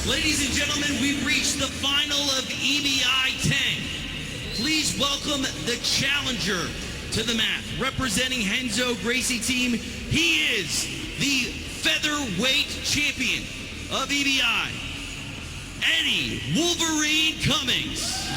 Ladies and gentlemen, we've reached the final of EBI 10. Please welcome the challenger to the mat. Representing Renzo Gracie team, he is the featherweight champion of EBI, Eddie Wolverine Cummings.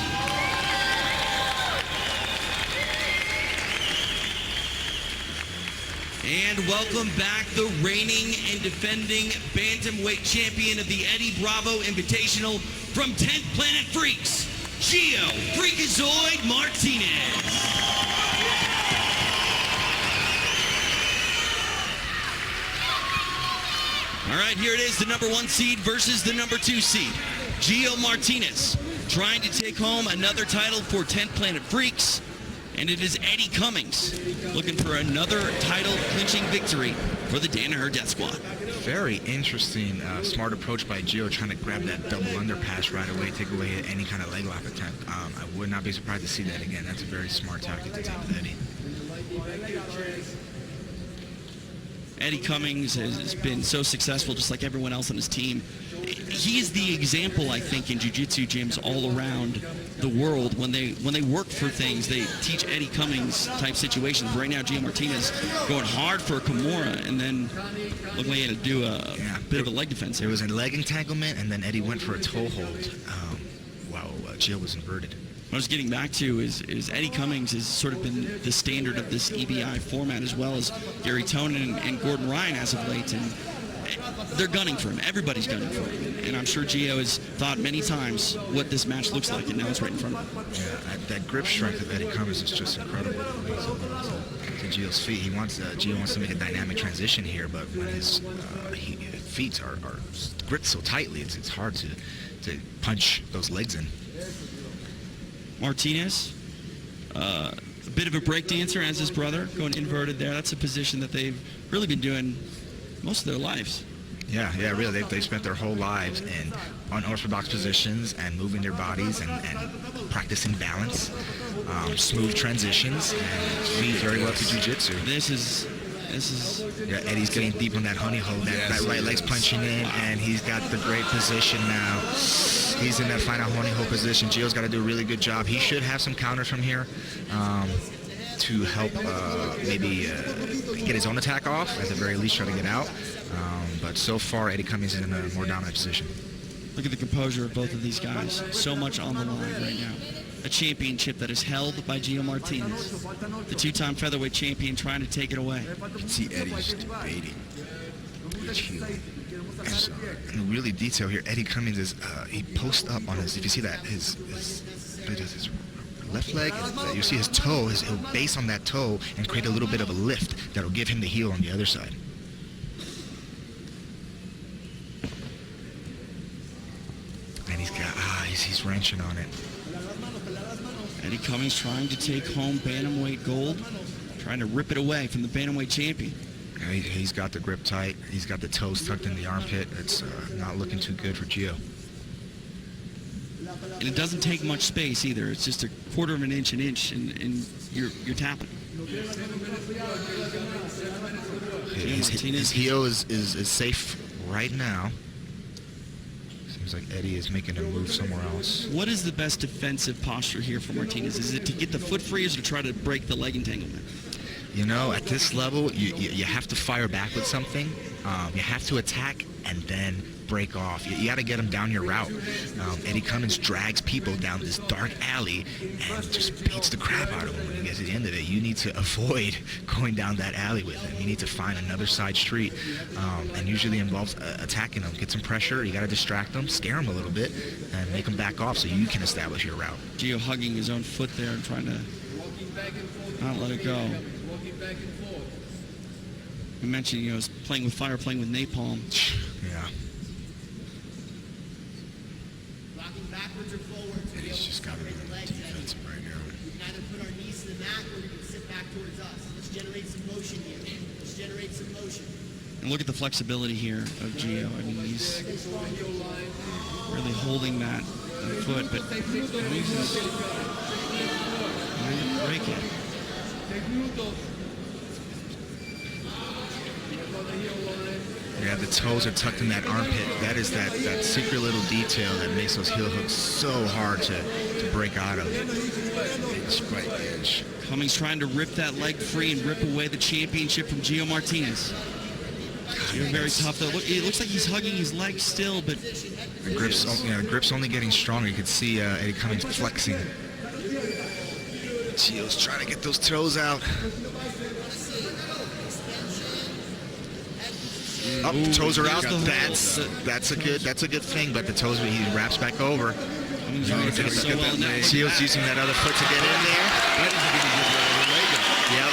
And welcome back the reigning and defending bantamweight champion of the Eddie Bravo Invitational from 10th Planet Freaks, Geo Freakazoid Martinez. All right, here it is, the number 1 seed versus the number 2 seed. Geo Martinez trying to take home another title for 10th Planet Freaks. And it is Eddie Cummings looking for another title-clinching victory for the Danaher Death Squad. Very interesting, smart approach by Geo, trying to grab that double underpass right away, take away any kind of leg lock attempt. I would not be surprised to see that again. That's a very smart tactic to take with Eddie. Eddie Cummings has been so successful, just like everyone else on his team. He is the example, I think, in jiu-jitsu gyms all around the world. When they work for things, they teach Eddie Cummings type situations. Right now, Geo Martinez going hard for a Kimura, and then looked like he had to do a bit of a leg defense. It was a leg entanglement, and then Eddie went for a toe hold while Geo was inverted. What I was getting back to is Eddie Cummings has sort of been the standard of this EBI format, as well as Gary Tonin and Gordon Ryan as of late. And they're gunning for him. Everybody's gunning for him. And I'm sure Geo has thought many times what this match looks like, and now it's right in front of him. Yeah, that grip strength of Eddie Cummings is just incredible. To Geo's feet, Geo wants to make a dynamic transition here, but when his feet are gripped so tightly, it's hard to punch those legs in. Martinez, a bit of a break dancer as his brother, going inverted there. That's a position that they've really been doing most of their lives. Yeah, really. They've spent their whole lives in unorthodox positions and moving their bodies and practicing balance, smooth transitions, and lead very well to jiu-jitsu. This is. Yeah, Eddie's getting deep on that honey hole. That right leg's punching in, and he's got the great position now. He's in that final honey hole position. Geo's got to do a really good job. He should have some counters from here to help maybe get his own attack off, at the very least try to get out. But so far, Eddie Cummings is in a more dominant position. Look at the composure of both of these guys. So much on the line right now. A championship that is held by Geo Martinez, the 2-time featherweight champion, trying to take it away. You can see Eddie's debating each heel. And really detail here, Eddie Cummings is, he posts up on his, if you see that, his left leg, you see his toe, he'll base on that toe and create a little bit of a lift that'll give him the heel on the other side. And he's wrenching on it. Eddie Cummings trying to take home bantamweight gold, trying to rip it away from the bantamweight champion. Yeah, he's got the grip tight. He's got the toes tucked in the armpit. It's not looking too good for Geo. And it doesn't take much space either. It's just a quarter of an inch, and you're tapping. His heel is safe right now. Seems like Eddie is making a move somewhere else. What is the best defensive posture here for Martinez? Is it to get the foot free, or is it to try to break the leg entanglement? You know, at this level, you have to fire back with something. You have to attack and then break off. You got to get him down your route. Eddie Cummings drags people down this dark alley and just beats the crap out of him when he gets to the end of it. You need to avoid going down that alley with him. You need to find another side street, and usually involves attacking him. Get some pressure. You got to distract him, scare him a little bit, and make him back off so you can establish your route. Geo hugging his own foot there and trying to not let it go. You mentioned, you know, playing with fire, playing with napalm. Yeah. Backwards or forwards. And he's just got to be defensive right now. We can either put our knees to the mat or we can sit back towards us. Let's generate some motion here. Let's generate some motion. And look at the flexibility here of Geo. I mean, he's really holding that foot, but he's just trying to break it. Yeah, the toes are tucked in that armpit. That is that secret little detail that makes those heel hooks so hard to break out of. Spike edge. Cummings trying to rip that leg free and rip away the championship from Geo Martinez. Geo very tough though. It looks like he's hugging his leg still, but The grip's only getting stronger. You can see Eddie Cummings flexing. Geo's trying to get those toes out. Up, the toes are out. That's a good thing. But the toes, he wraps back over. Cummings really does so well in that. Geo's using that other foot to get in there. That isn't going to give the other leg up. Yep.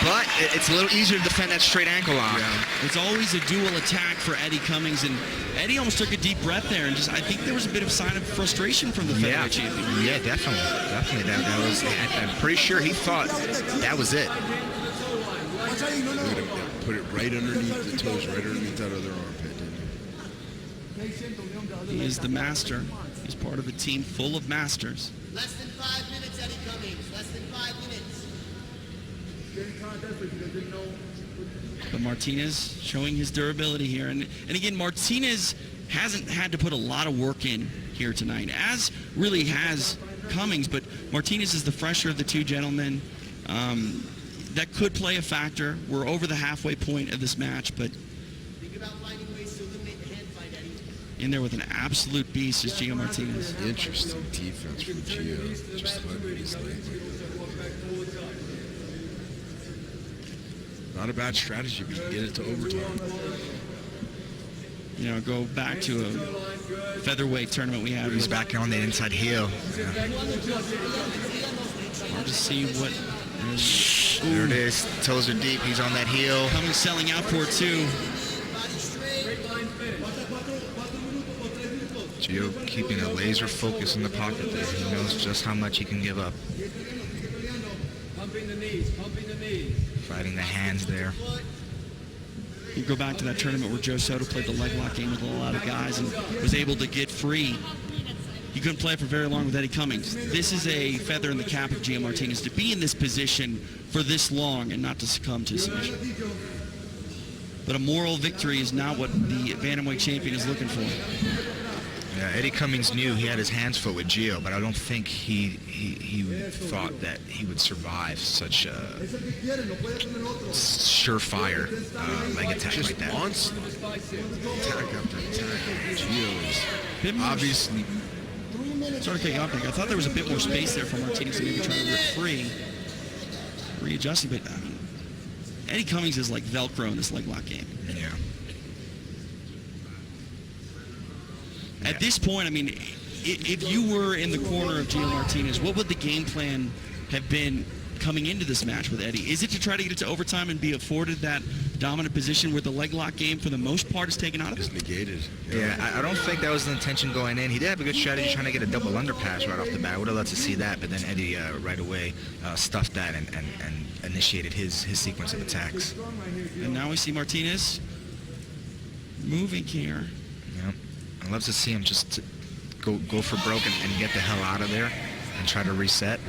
But it's a little easier to defend that straight ankle lock. Yeah. It's always a dual attack for Eddie Cummings, and Eddie almost took a deep breath there, and I think there was a bit of sign of frustration from the featherweight champion. Yeah, definitely. That was. I'm pretty sure he thought that was it. Look at him now. Put it right underneath the toes, right underneath that other armpit, didn't He is the master. He's part of a team full of masters. Less than 5 minutes, Eddie Cummings. Less than 5 minutes. But Martinez showing his durability here. And again, Martinez hasn't had to put a lot of work in here tonight, as really has Cummings. But Martinez is the fresher of the two gentlemen. That could play a factor. We're over the halfway point of this match, but Think about finding ways to eliminate the hand fight, Eddie. in there with an absolute beast is Geo Martinez. he? Interesting defense from Geo. Just hugging his leg. Not a bad strategy, but you get it to overtime. You know, go back to a featherweight tournament we had. He's back on the inside heel. Hard to see what There it is. Toes are deep. He's on that heel. Cummings selling out for it too. Geo keeping a laser focus in the pocket there. He knows just how much he can give up. Pumping the knees, pumping the knees. Fighting the hands there. You go back to that tournament where Joe Soto played the leg lock game with a lot of guys and was able to get free. He couldn't play for very long with Eddie Cummings. This is a feather in the cap of Geo Martinez to be in this position for this long and not to succumb to submission. But a moral victory is not what the bantamweight champion is looking for. Yeah, Eddie Cummings knew he had his hands full with Geo, but I don't think he thought that he would survive such a surefire leg attack Just like that. onslaught. Attack after attack. Geo is obviously. Sorry to cut you off, Nick. I thought there was a bit more space there for Martinez to maybe try to rip free. Readjusting, but Eddie Cummings is like Velcro in this leg lock game. Yeah. At this point, I mean, if you were in the corner of Geo Martinez, what would the game plan have been coming into this match with Eddie? Is it to try to get it to overtime and be afforded that dominant position where the leg lock game, for the most part, is taken out of Is it? negated. Yeah, I don't think that was the intention going in. He did have a good strategy trying to get a double underpass right off the bat. I would have loved to see that, but then Eddie right away stuffed that and initiated his sequence of attacks. And now we see Martinez moving here. Yep. I'd love to see him just go for broke and get the hell out of there and try to reset.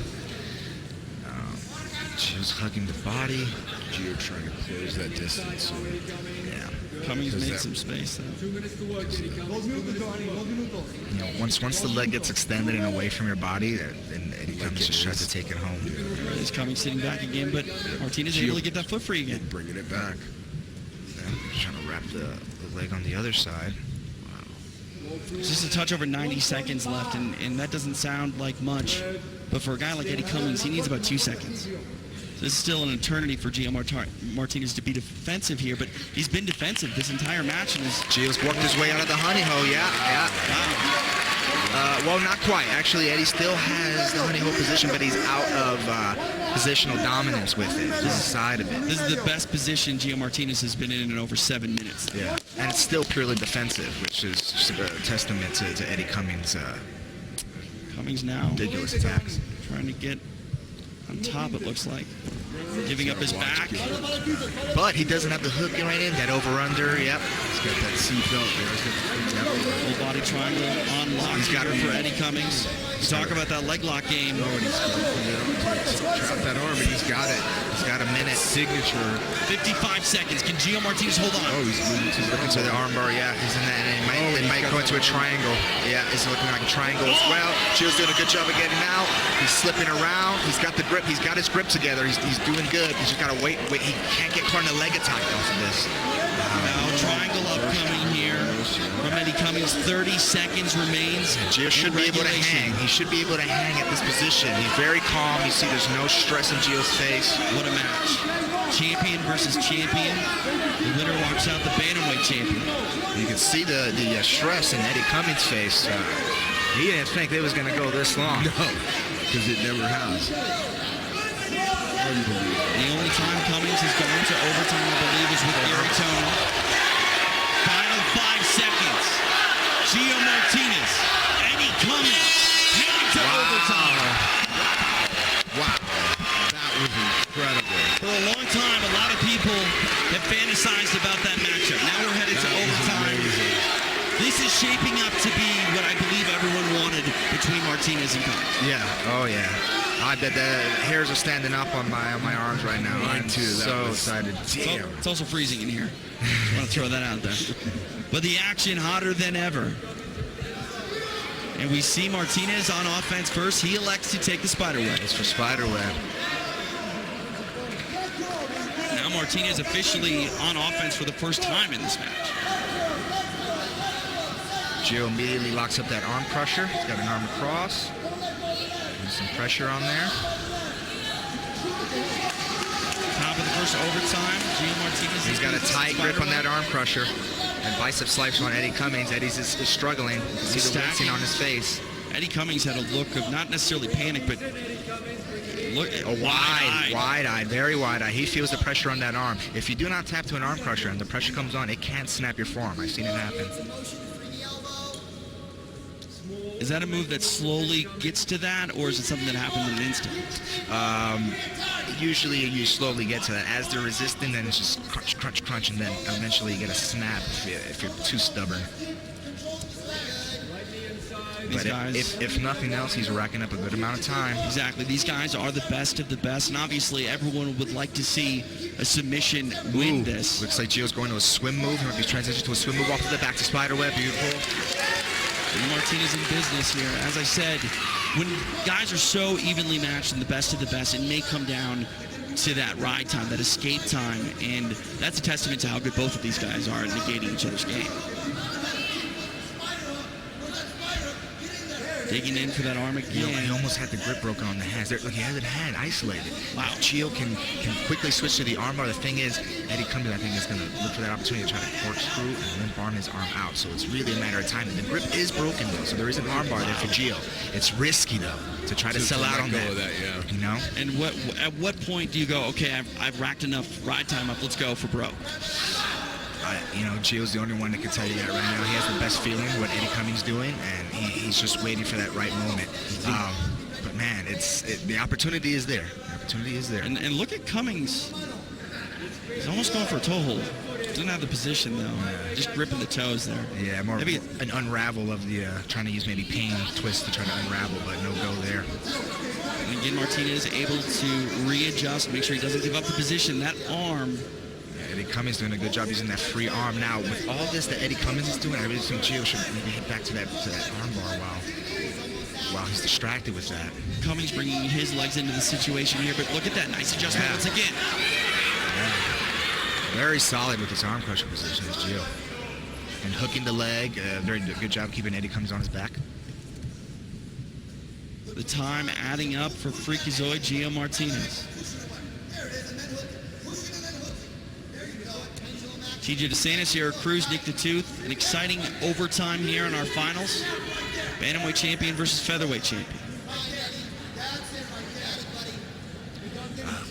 Geo's hugging the body. Geo trying to close that distance. So Yeah. Cummings Does made that- some space, though. 2 minutes to work, Eddie Cummings. 2 minutes, 2 minutos. You know, once the leg gets extended and away from your body, then Eddie Cummings just tries to take it home. There it is, Cummings sitting back again, but Martinez able to get that foot free again. bringing it back. Yeah, trying to wrap the leg on the other side. It's just a touch over 90 seconds left, and that doesn't sound like much. But for a guy like Eddie Cummings, he needs about 2 seconds. So this is still an eternity for Geo Martinez to be defensive here, but he's been defensive this entire match. And Geo's worked his way out of the honey hole, yeah. Well, not quite. Actually, Eddie still has the honey hole position, but he's out of positional dominance with it. He's inside of it. this is the best position Geo Martinez has been in over 7 minutes. Yeah, and it's still purely defensive, which is just a testament to Eddie Cummings' Cummings now ridiculous attacks. trying to get on top, it looks like. Giving up his back. But he doesn't have the hook right in, that over-under, yep. He's got that seatbelt there. He's got Full body triangle on lock. He's got it for Eddie Cummings. Talk about that leg lock game. and he's trap that arm, and he's got it. He's got a minute. Signature. 55 seconds. Can Geo Martinez hold on? Oh, he's moving to the Looking to the armbar, yeah. He's in that, and it might go into a triangle. Yeah, it's looking like a triangle as well. Gio's doing a good job of getting out. He's slipping around. He's got the grip. He's got his grip together. He's doing good. He's just got to wait. He can't get caught in a leg attack off of this. Now triangle upcoming here from Eddie Cummings. 30 seconds remains. Gio should be able to hang. He should be able to hang at this position. He's very calm. You see there's no stress in Gio's face. What a match. Champion versus champion. The winner walks out the bantamweight champion. You can see the stress in Eddie Cummings' face. He didn't think it was going to go this long. No, because it never has. Unbelievable. The only time Cummings has gone to overtime, I believe, is with Gary Tono. Final 5 seconds. Geo Martinez, Eddie Cummings, heading to overtime. Wow. That was incredible. For a long time, a lot of people have fantasized about that matchup. Now we're headed to That was overtime. amazing. This is shaping up to be what I believe everyone wanted between Martinez and Cummings. Yeah. Oh, yeah. I bet the hairs are standing up on my arms right now. Mine I'm too. That so was- excited. Damn. It's also freezing in here. Just want to throw that out there. But the action hotter than ever. And we see Martinez on offense first. He elects to take the spiderweb. It's for Spiderweb. Now Martinez officially on offense for the first time in this match. Gio immediately locks up that arm crusher. He's got an arm across. And some pressure on there. Top of the first overtime. Geo Martinez. He's got a tight grip on that arm crusher. And bicep slice on Eddie Cummings. Eddie's is struggling. You can see the Stacking. wincing on his face. Eddie Cummings had a look of not necessarily panic, but look, Wide-eyed, very wide-eyed. He feels the pressure on that arm. If you do not tap to an arm crusher and the pressure comes on, it can snap your forearm. I've seen it happen. Is that a move that slowly gets to that, or is it something that happens in an instant? Usually you slowly get to that. As they're resisting, then it's just crunch, crunch, crunch, and then eventually you get a snap if you're too stubborn. These But guys, if nothing else, he's racking up a good amount of time. exactly. These guys are the best of the best, and obviously everyone would like to see a submission win Ooh, this. Looks like Gio's going to a swim move. He might be transitioning to a swim move off to the back to Spiderweb. Beautiful. Martinez in business here. As I said, when guys are so evenly matched and the best of the best, it may come down to that ride time, that escape time, and that's a testament to how good both of these guys are at negating each other's game. Digging in for that arm He again. almost had the grip broken on the hands. Look, he has it hand isolated. Wow. Gio can quickly switch to the armbar. The thing is, Eddie Cummings, I think, is going to look for that opportunity to try to corkscrew and limp arm his arm out. So it's really a matter of time. The grip is broken, though, so there is an armbar there for Gio. It's risky, though, to try to sell out on let that. go of that, yeah. You know? And at what point do you go, okay, I've racked enough ride time up, let's go for broke? Gio's the only one that can tell you that right now. He has the best feeling what Eddie Cummings doing, and he's just waiting for that right moment. But man, the opportunity is there. The opportunity is there. And look at Cummings. He's almost going for a toe hold. Doesn't have the position, though. Just gripping the toes there. Yeah, more Maybe an unravel of the trying to use maybe pain twist to try to unravel, but no go there. And again, Martinez able to readjust, make sure he doesn't give up the position. That arm, Eddie Cummings doing a good job using that free arm. Now, with all this that Eddie Cummings is doing, I really think Gio should maybe head back to that armbar while he's distracted with that. Cummings bringing his legs into the situation here, but look at that nice adjustment Yeah. once again. Yeah. Very solid with his arm crusher position is Gio. And hooking the leg, very good job keeping Eddie Cummings on his back. The time adding up for Freakazoid Geo Martinez. TJ DeSantis here, Cruz, Nick the Tooth. An exciting overtime here in our finals. Bantamweight champion versus featherweight champion.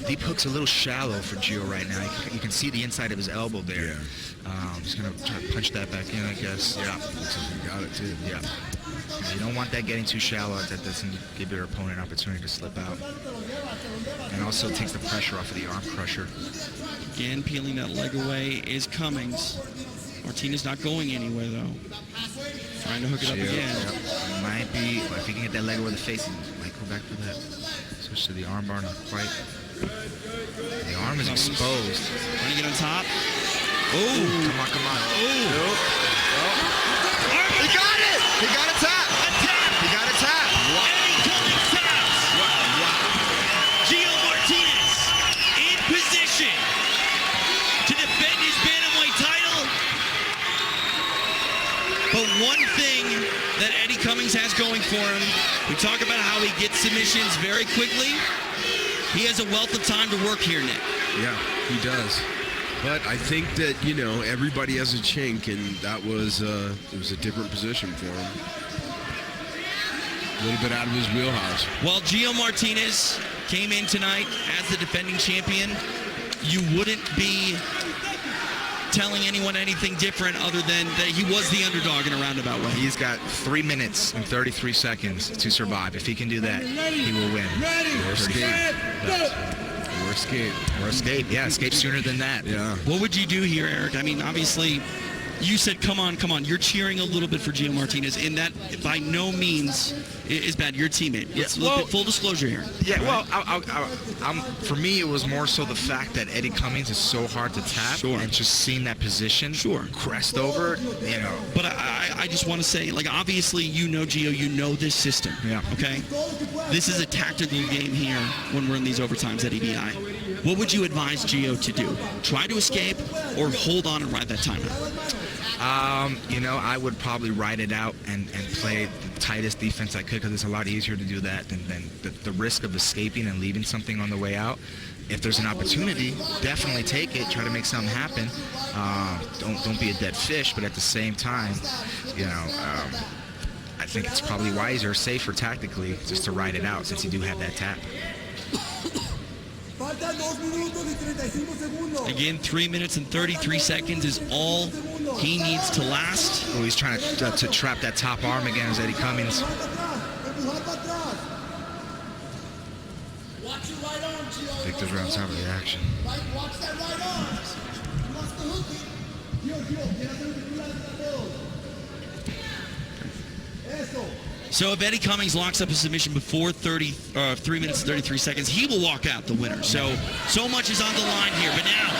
Deep hook's a little shallow for Gio right now. You can see the inside of his elbow there. Yeah. He's going to try to punch that back in, I guess. Yeah. Looks like he got it, too. Yeah. You don't want that getting too shallow. That doesn't give your opponent an opportunity to slip out. And also takes the pressure off of the arm crusher. Again, peeling that leg away is Cummings. Martinez not going anywhere, though. Trying to hook it up again. Yep. Might be, if he can get that leg over the face, he might go back for that. Switch to the arm bar, not quite. The arm is exposed. Trying to get on top. Oh! Come on, come on. Oh! He got it! He got a tap! A tap! He got a tap! Eddie Cummings taps! Geo Martinez in position to defend his bantamweight title. But one thing that Eddie Cummings has going for him, we talk about how he gets submissions very quickly. He has a wealth of time to work here, Nick. Yeah, he does. But I think that, everybody has a chink, and that was it was a different position for him. A little bit out of his wheelhouse. While Geo Martinez came in tonight as the defending champion, you wouldn't be telling anyone anything different other than that he was the underdog in a roundabout way. He's got 3 minutes and 33 seconds to survive. If he can do that, he will win. Or escape. Or escape. Or escape. Yeah, escape sooner than that. Yeah. What would you do here, Eric? I mean, obviously, you said, come on, come on. You're cheering a little bit for Geo Martinez, and that by no means is bad. Your teammate. Let's look at full disclosure here. Yeah, well, for me, it was more so the fact that Eddie Cummings is so hard to tap, Sure. and just seeing that position, Sure. crest over, But I just want to say, obviously, Geo, you know this system. Yeah. Okay? This is a tactical game here when we're in these overtimes at EBI. What would you advise Geo to do? Try to escape or hold on and ride that timeout? I would probably ride it out and play the tightest defense I could, because it's a lot easier to do that than the risk of escaping and leaving something on the way out. If there's an opportunity, definitely take it. Try to make something happen. Don't be a dead fish, but at the same time, I think it's probably wiser, safer tactically, just to ride it out since you do have that tap. Again, 3 minutes and 33 seconds is all he needs to last. Oh, he's trying to trap that top arm again as Eddie Cummings. Victor's on top of the action. Watch that right arm. He wants to hook it. So if Eddie Cummings locks up a submission before 3 minutes and 33 seconds, he will walk out the winner. So much is on the line here. But now,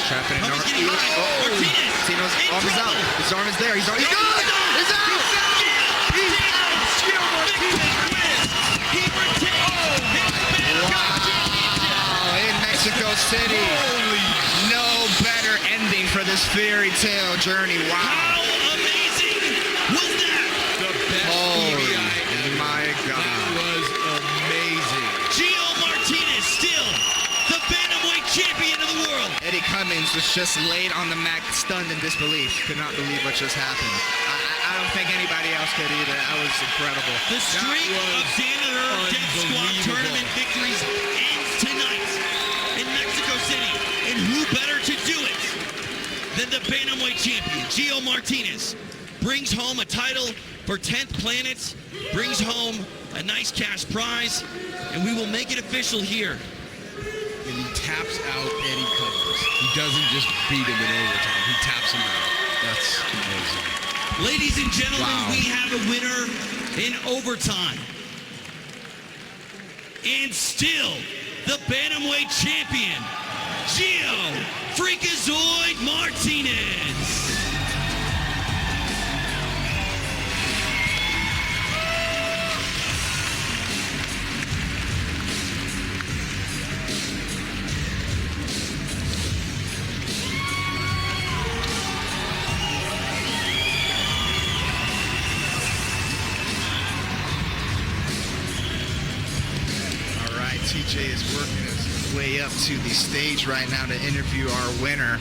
Trapping Cummings getting high. Martinez in arm is out. trouble. His arm is there. He's out. He's out. He's out. He retains his Wow. In Mexico City. No better ending for this fairy tale journey. Wow. How amazing was that? The best Holy EBI. my God. That was amazing. Geo Martinez still the bantamweight champion of the world. Eddie Cummings was just laid on the mat, stunned in disbelief. Could not believe what just happened. I don't think anybody else could either. That was incredible. The streak of Danaher Death Squad tournament victories ends tonight in Mexico City. And who better to do it than the bantamweight champion, Geo Martinez? Brings home a title for 10th Planet, brings home a nice cash prize, and we will make it official here. And he taps out Eddie Cummings. He doesn't just beat him in overtime. He taps him out. That's amazing. Ladies and gentlemen, Wow. we have a winner in overtime. And still, the bantamweight champion, Geo Freakazoid Martinez. TJ is working his way up to the stage right now to interview our winner.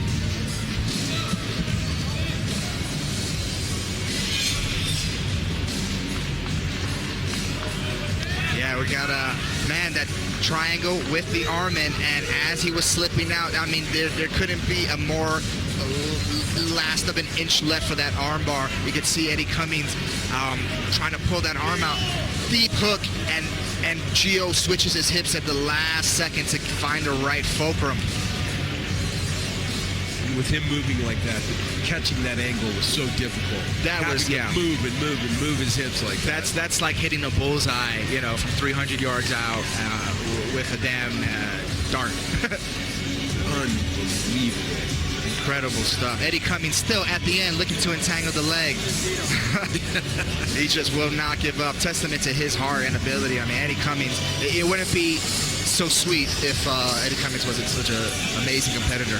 Yeah, we got that triangle with the arm in, and as he was slipping out, I mean, there couldn't be a more last of an inch left for that armbar. You could see Eddie Cummings trying to pull that arm out. Deep hook, and Geo switches his hips at the last second to find the right fulcrum. With him moving like that, catching that angle was so difficult. That was, yeah. Move and move and move his hips like that. That's like hitting a bullseye, from 300 yards out with a damn dart. Unbelievable. Incredible stuff. Eddie Cummings still at the end looking to entangle the leg. He just will not give up. Testament to his heart and ability. I mean, Eddie Cummings, it wouldn't be so sweet if Eddie Cummings wasn't such an amazing competitor.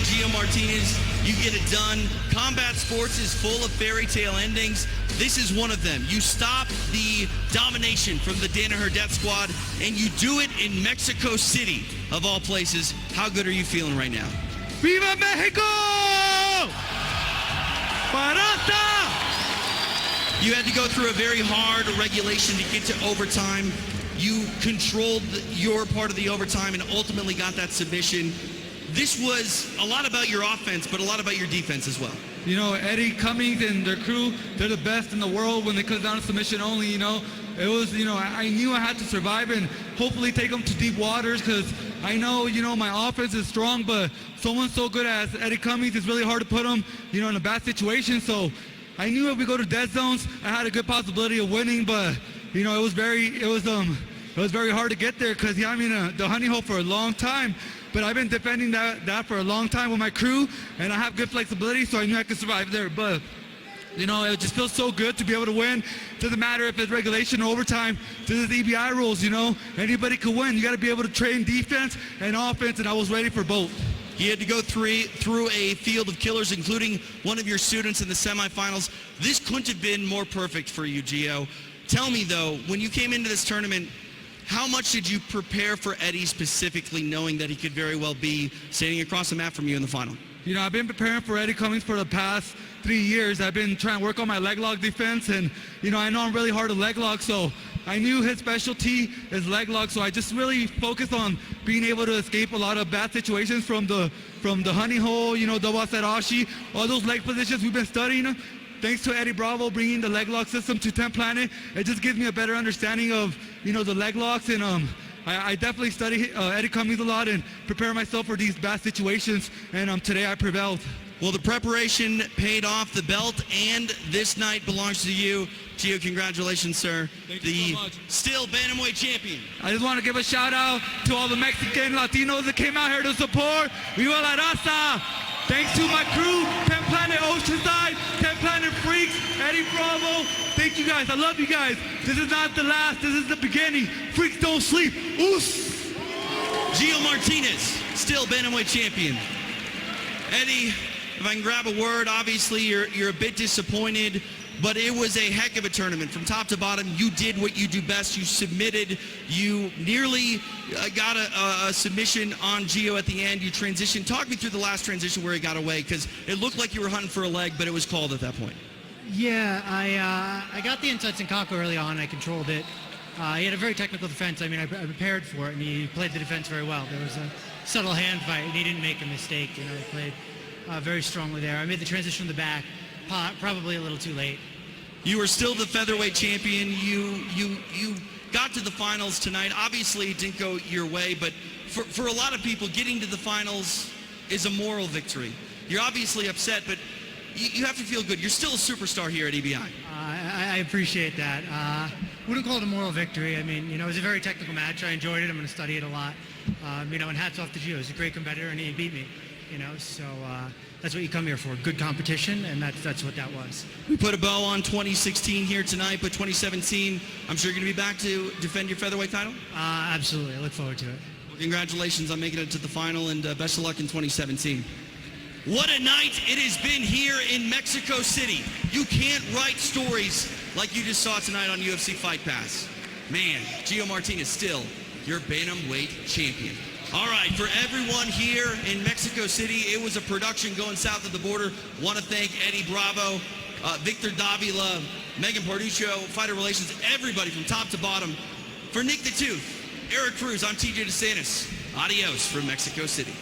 Geo Martinez, you get it done. Combat sports is full of fairy tale endings. This is one of them. You stop the domination from the Danaher Death Squad, and you do it in Mexico City, of all places. How good are you feeling right now? Viva Mexico! Barata! You had to go through a very hard regulation to get to overtime. You controlled your part of the overtime and ultimately got that submission. This was a lot about your offense, but a lot about your defense as well. You know, Eddie Cummings and their crew, they're the best in the world when it comes down to submission only, It was, I knew I had to survive and hopefully take them to deep waters because I know, my offense is strong, but someone so good as Eddie Cummings, it's really hard to put him, in a bad situation. So I knew if we go to dead zones, I had a good possibility of winning, but, it was very hard to get there because, I'm in the honey hole for a long time. But I've been defending that for a long time with my crew, and I have good flexibility, so I knew I could survive there. But, it just feels so good to be able to win. Doesn't matter if it's regulation or overtime. This is EBI rules, Anybody could win. You got to be able to train defense and offense, and I was ready for both. You had to go through a field of killers, including one of your students in the semifinals. This couldn't have been more perfect for you, Geo. Tell me, though, when you came into this tournament, how much did you prepare for Eddie specifically, knowing that he could very well be standing across the mat from you in the final? I've been preparing for Eddie Cummings for the past 3 years. I've been trying to work on my leg lock defense, and, I know I'm really hard to leg lock, so I knew his specialty is leg lock, so I just really focused on being able to escape a lot of bad situations from the honey hole, double serashi, all those leg positions we've been studying. Thanks to Eddie Bravo bringing the leg lock system to 10th Planet, it just gives me a better understanding of, the leg locks, and I definitely study Eddie Cummings a lot and prepare myself for these bad situations, and today I prevailed. Well, the preparation paid off. The belt and this night belongs to you. Geo, congratulations, sir. Thank you so much. Still Bantamweight champion. I just want to give a shout out to all the Mexican Latinos that came out here to support. Viva la raza! Thanks to my crew, 10 Planet Oceanside, 10 Planet Freaks, Eddie Bravo. Thank you guys. I love you guys. This is not the last. This is the beginning. Freaks don't sleep. Oos! Geo Martinez, still Bantamweight champion. Eddie, if I can grab a word, obviously you're a bit disappointed, but it was a heck of a tournament. From top to bottom, you did what you do best. You submitted. You nearly got a submission on Geo at the end. You transitioned. Talk me through the last transition where he got away, because it looked like you were hunting for a leg, but it was called at that point. Yeah, I got the inside Senkaku early on. I controlled it. He had a very technical defense. I prepared for it, and he played the defense very well. There was a subtle hand fight, and he didn't make a mistake. He played very strongly there. I made the transition in the back, probably a little too late. You were still the featherweight champion. You got to the finals tonight. Obviously, it didn't go your way, but for a lot of people, getting to the finals is a moral victory. You're obviously upset, but you have to feel good. You're still a superstar here at EBI. I appreciate that. Wouldn't call it a moral victory. It was a very technical match. I enjoyed it. I'm going to study it a lot. And hats off to Gio. He's a great competitor, and he beat me. So that's what you come here for, good competition, and that's what that was. We put a bow on 2016 here tonight, but 2017, I'm sure you're going to be back to defend your featherweight title? Absolutely, I look forward to it. Well, congratulations on making it to the final, and best of luck in 2017. What a night it has been here in Mexico City. You can't write stories like you just saw tonight on UFC Fight Pass. Man, Geo Martinez still your bantamweight champion. All right, for everyone here in Mexico City, it was a production going south of the border. Want to thank Eddie Bravo, Victor Davila, Megan Parduccio, Fighter Relations, everybody from top to bottom. For Nick the Tooth, Eric Cruz, I'm TJ DeSantis. Adios from Mexico City.